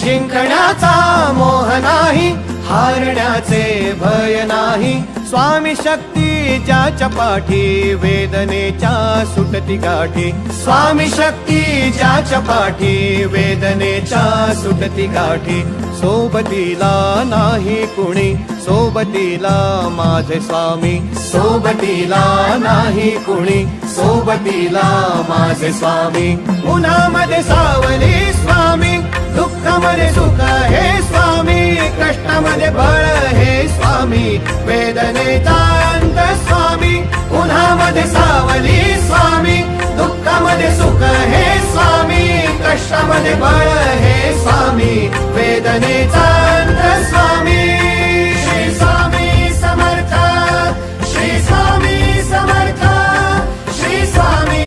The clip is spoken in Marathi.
जिंकण्याचा मोह नाही, हारण्याचे भय नाही. स्वामी शक्ती ज्याच्या पाठी, वेदनेच्या सुटती गाठी. स्वामी शक्ती ज्याच्या पाठी, वेदनेच्या सुटती गाठी. सोबतीला नाही कुणी, सोबतीला माझे स्वामी. सोबतीला नाही कुणी, सोबतीला माझे स्वामी. उन्हामध्ये सावली स्वामी, दुःखामध्ये सुख हे स्वामी. कष्टामध्ये बळ हे स्वामी, वेदनेचा अंत स्वामी. उन्हामध्ये सावली स्वामी, दुःखामध्ये सुख हे स्वामी. कष्टामध्ये बळ हे स्वामी, वेदनेचा